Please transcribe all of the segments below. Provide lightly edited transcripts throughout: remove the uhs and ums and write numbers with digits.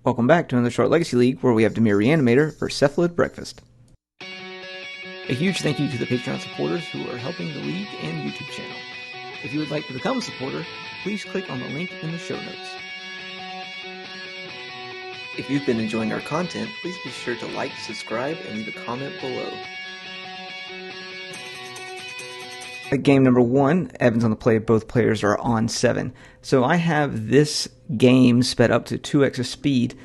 Welcome back to another short Legacy League where we have Dimir Reanimator for Cephalid Breakfast. A huge thank you to the Patreon supporters who are helping the league and YouTube channel. If you would like to become a supporter, please click on the link in the show notes. If you've been enjoying our content, please be sure to like, subscribe, and leave a comment below. At game number 1, Evan's on the play, both players are on 7. So I have this game sped up to 2x of speed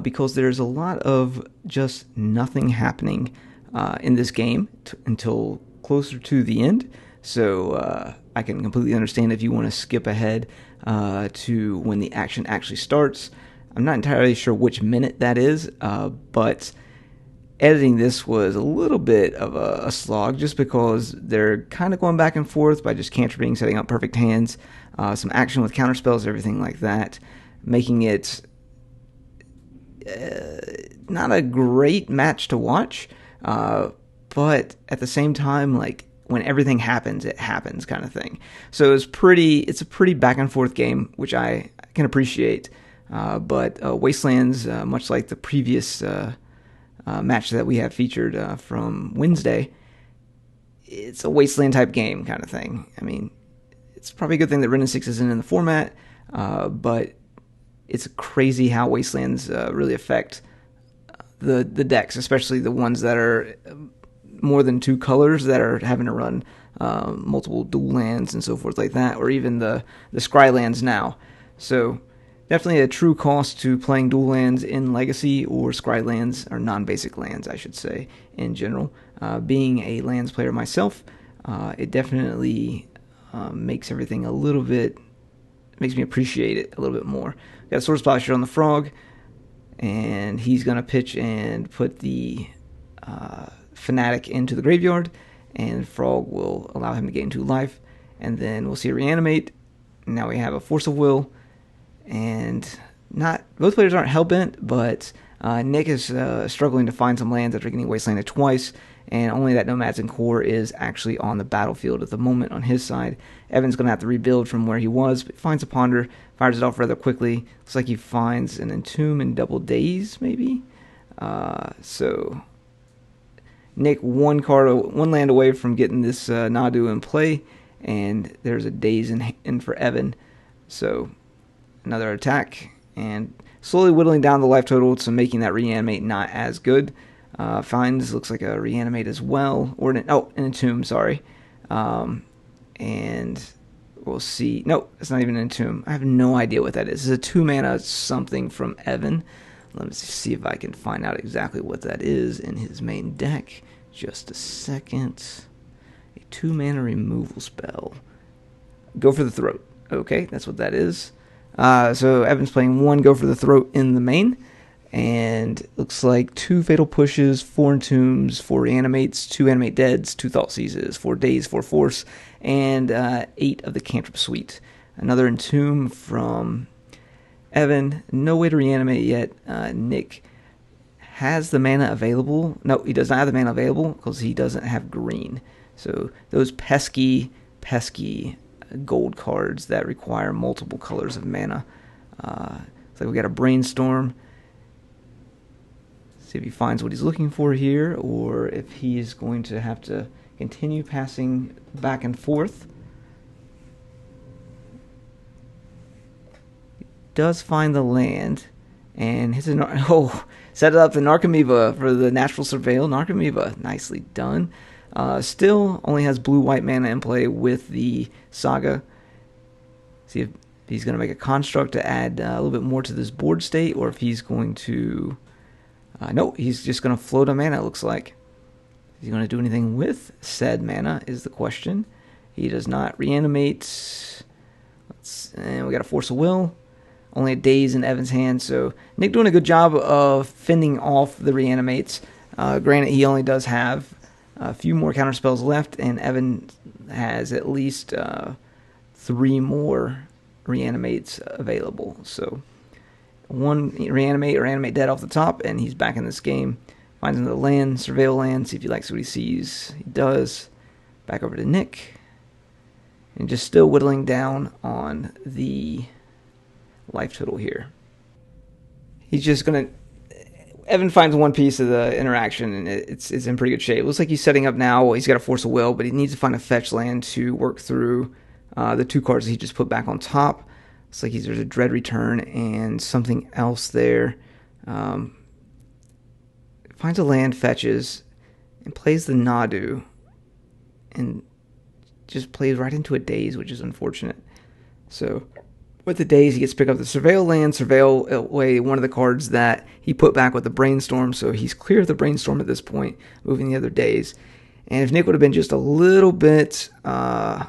because there's a lot of just nothing happening in this game until closer to the end. So I can completely understand if you want to skip ahead to when the action actually starts. I'm not entirely sure which minute that is, but editing this was a little bit of a slog just because they're kind of going back and forth by just cantripping, setting up perfect hands, some action with counterspells, everything like that, making it not a great match to watch, but at the same time, like, when everything happens, it happens kind of thing. So it's a pretty back and forth game, which I can appreciate, but Wastelands, much like the previous match that we have featured from Wednesday, it's a Wasteland type game kind of thing. I mean, it's probably a good thing that Ren 6 isn't in the format, but it's crazy how Wastelands really affect the decks, especially the ones that are more than 2 colors that are having to run multiple dual lands and so forth like that, or even the scry lands now. So definitely a true cost to playing dual lands in Legacy, or scry lands, or non-basic lands, I should say, in general. Being a lands player myself, it definitely makes everything a little bit, makes me appreciate it a little bit more. Got a Sword Splasher on the Frog, and he's going to pitch and put the Fanatic into the graveyard, and Frog will allow him to gain 2 life, and then we'll see a Reanimate. Now we have a Force of Will, and not both players aren't hellbent, but Nick is struggling to find some lands after getting wastelanded twice, and only that Nomads and Core is actually on the battlefield at the moment on his side. Evan's going to have to rebuild from where he was, but finds a Ponder, fires it off rather quickly. Looks like he finds an Entomb in double days, maybe. So Nick one land away from getting this Nadu in play, and there's a daze in for Evan. So another attack, and slowly whittling down the life total to making that Reanimate not as good. Finds, looks like a Reanimate as well, or an Entomb, sorry. And we'll see. No, it's not even an Entomb. I have no idea what that is. It's a 2 mana something from Evan. Let me see if I can find out exactly what that is in his main deck. Just a second. A 2 mana removal spell. Go for the Throat. Okay, that's what that is. So Evan's playing 1 Go for the Throat in the main, and looks like 2 Fatal Pushes, 4 Entombs, 4 Reanimates, 2 Animate Deads, 2 Thought Seizes, 4 Daze, 4 Force, and 8 of the Cantrip Suite. Another Entomb from Evan. No way to reanimate yet. Nick has the mana available. No, he does not have the mana available because he doesn't have green. So those pesky gold cards that require multiple colors of mana. It's like we got a Brainstorm. See if he finds what he's looking for here, or if he's going to have to continue passing back and forth. He does find the land, and hits set up the Narcomoeba for the Natural Surveil. Narcomoeba, nicely done. Still only has blue-white mana in play with the Saga. See if he's going to make a construct to add a little bit more to this board state, or if he's going to... no, he's just going to float a mana, it looks like. Is he going to do anything with said mana is the question. He does not reanimate. And we got a Force of Will. Only a Daze in Evan's hand, so Nick doing a good job of fending off the reanimates. Granted, he only does have a few more counterspells left, and Evan has at least 3 more reanimates available. So 1 reanimate or animate dead off the top, and he's back in this game. Finds another land, surveil land, see if he likes what he sees. He does. Back over to Nick. And just still whittling down on the life total here. he's just going to... Evan finds one piece of the interaction, and it's in pretty good shape. It looks like he's setting up now. He's got a Force of Will, but he needs to find a fetch land to work through the 2 cards he just put back on top. Looks like there's a Dread Return and something else there. Finds a land, fetches, and plays the Nadu, and just plays right into a Daze, which is unfortunate. So with the Daze, he gets to pick up the Surveil land, surveil away one of the cards that he put back with the Brainstorm, so he's clear of the Brainstorm at this point, moving the other Daze. And if Nick would have been just a little bit, and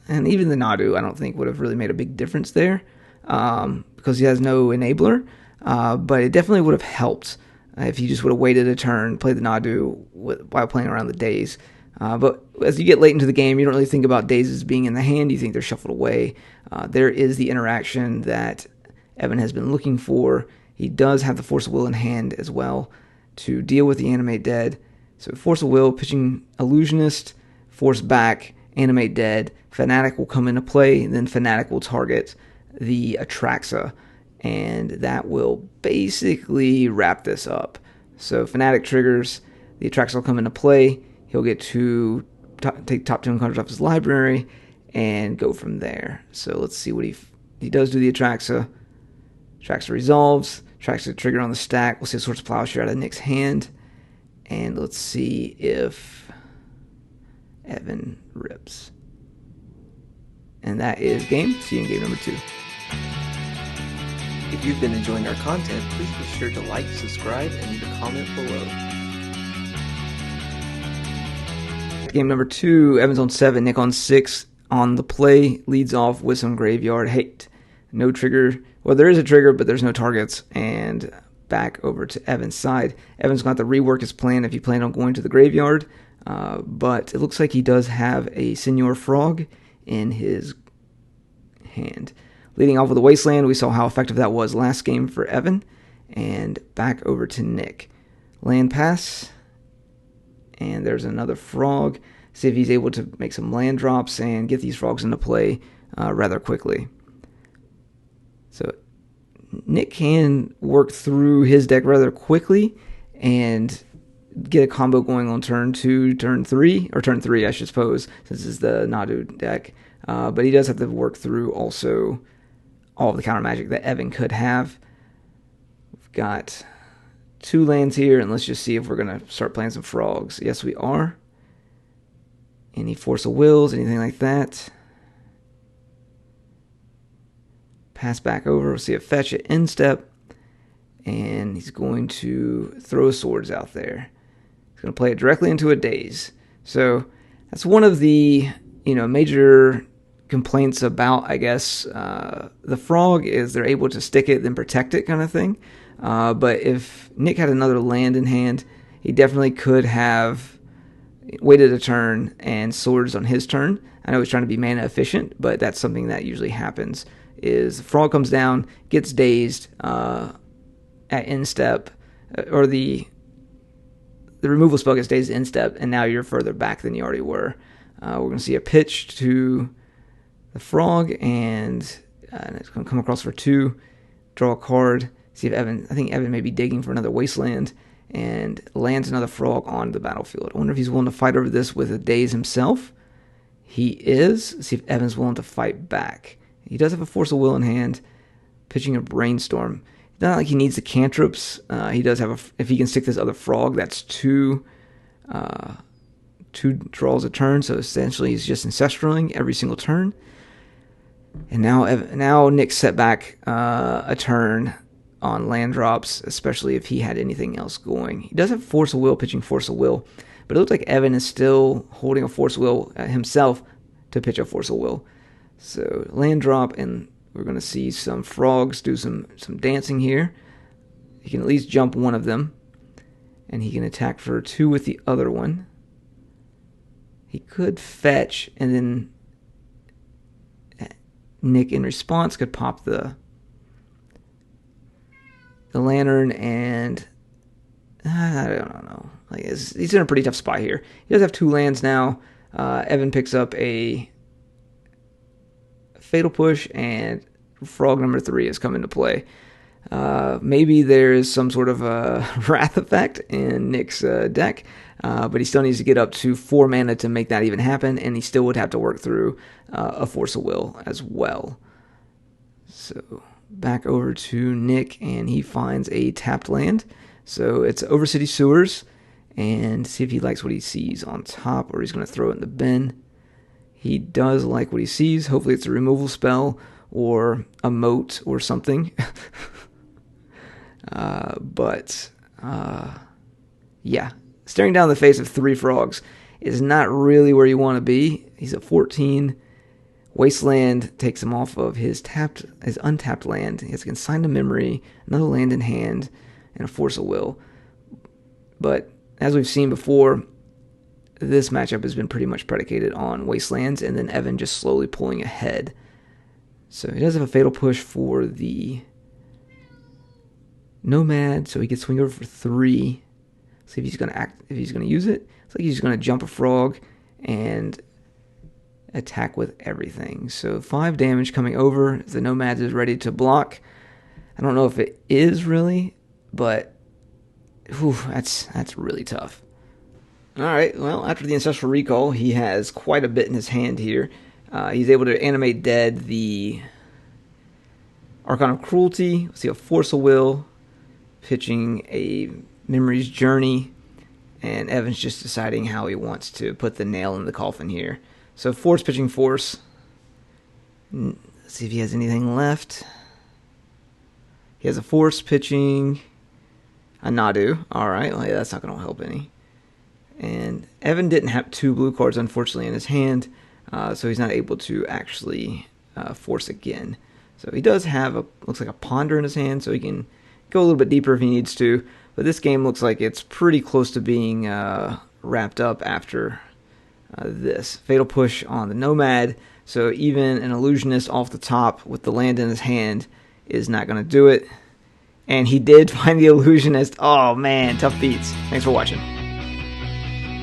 even the Nadu, I don't think would have really made a big difference there, because he has no enabler, but it definitely would have helped if he just would have waited a turn, played the Nadu while playing around the Daze. But as you get late into the game, you don't really think about Dazes being in the hand. You think they're shuffled away. There is the interaction that Evan has been looking for. He does have the Force of Will in hand as well to deal with the Animate Dead. So Force of Will, pitching Illusionist, Force back, Animate Dead. Fanatic will come into play, and then Fanatic will target the Atraxa. And that will basically wrap this up. So Fanatic triggers, the Atraxa will come into play. He'll get to take top 10 cards off his library and go from there. So let's see what he does do the Atraxa. Atraxa resolves. Atraxa trigger on the stack. We'll see a Swords of Plowshare out of Nick's hand. And let's see if Evan rips. And that is game. See you in game number 2. If you've been enjoying our content, please be sure to like, subscribe, and leave a comment below. Game number 2, Evan's on 7, Nick on 6. On the play, leads off with some Graveyard Hate. No trigger. Well, there is a trigger, but there's no targets. And back over to Evan's side. Evan's going to have to rework his plan if he planned on going to the graveyard. But it looks like he does have a Senior Frog in his hand. Leading off with a Wasteland, we saw how effective that was last game for Evan. And back over to Nick. Land pass. And there's another Frog. See if he's able to make some land drops and get these Frogs into play rather quickly. So Nick can work through his deck rather quickly and get a combo going on turn 2, turn 3, or turn 3 I should suppose, since this is the Nadu deck. But he does have to work through also all of the counter magic that Evan could have. We've got 2 lands here, and let's just see if we're going to start playing some Frogs. Yes, we are. Any Force of Wills, anything like that. Pass back over. We'll see a fetch at end step. And he's going to throw swords out there. He's going to play it directly into a Daze. So that's one of the major complaints about, I guess, the Frog is they're able to stick it, then protect it kind of thing. But if Nick had another land in hand, he definitely could have waited a turn and swords on his turn. I know he's trying to be mana efficient, but that's something that usually happens. Is the Frog comes down, gets dazed at end step, or the removal spell gets dazed at end step, and now you're further back than you already were. We're going to see a pitch to the Frog, and it's going to come across for 2, draw a card, see if Evan, I think Evan may be digging for another Wasteland, and lands another Frog on the battlefield. I wonder if he's willing to fight over this with a Daze himself. He is. See if Evan's willing to fight back. He does have a Force of Will in hand, pitching a Brainstorm. It's not like he needs the cantrips. He does have if he can stick this other Frog, that's 2 draws a turn, so essentially he's just Ancestraling every single turn. And now Nick's set back a turn on land drops, especially if he had anything else going. He does have Force of Will, pitching Force of Will, but it looks like Evan is still holding a Force of Will himself to pitch a Force of Will. So land drop, and we're going to see some Frogs do some dancing here. He can at least jump one of them, and he can attack for 2 with the other one. He could fetch, and then Nick in response could pop the Lantern, and I don't know. He's in a pretty tough spot here. He does have 2 lands now. Evan picks up a Fatal Push, and Frog number 3 has come into play. Maybe there is some sort of a wrath effect in Nick's deck, but he still needs to get up to 4 mana to make that even happen, and he still would have to work through a Force of Will as well. So back over to Nick, and he finds a tapped land. So it's Overcity Sewers, and see if he likes what he sees on top, or he's going to throw it in the bin. He does like what he sees. Hopefully it's a removal spell or a moat or something. Yeah, staring down the face of 3 frogs is not really where you want to be. He's at 14. Wasteland takes him off of his untapped land. He has a Consign to Memory, another land in hand, and a Force of Will. But as we've seen before, this matchup has been pretty much predicated on Wastelands, and then Evan just slowly pulling ahead. So he does have a Fatal Push for the Nomad, so he gets swing over for 3. See if he's going to use it. It's like he's going to jump a frog and attack with everything. So 5 damage coming over. The Nomad is ready to block. I don't know if it is really, but that's really tough. All right, well, after the Ancestral Recall, he has quite a bit in his hand here. He's able to animate dead the Archon of Cruelty. Let's see, a Force of Will, pitching a Memory's Journey, and Evan's just deciding how he wants to put the nail in the coffin here. So Force pitching Force. Let's see if he has anything left. He has a Force pitching a Nadu. All right, well, yeah, that's not going to help any. And Evan didn't have 2 blue cards, unfortunately, in his hand, so he's not able to actually force again. So he does have looks like a Ponder in his hand, so he can go a little bit deeper if he needs to. But this game looks like it's pretty close to being wrapped up after this. Fatal Push on the Nomad, so even an Illusionist off the top with the land in his hand is not going to do it. And he did find the Illusionist. Oh man, tough beats. Thanks for watching.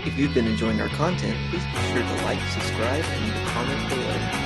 If you've been enjoying our content, please be sure to like, subscribe, and leave a comment below.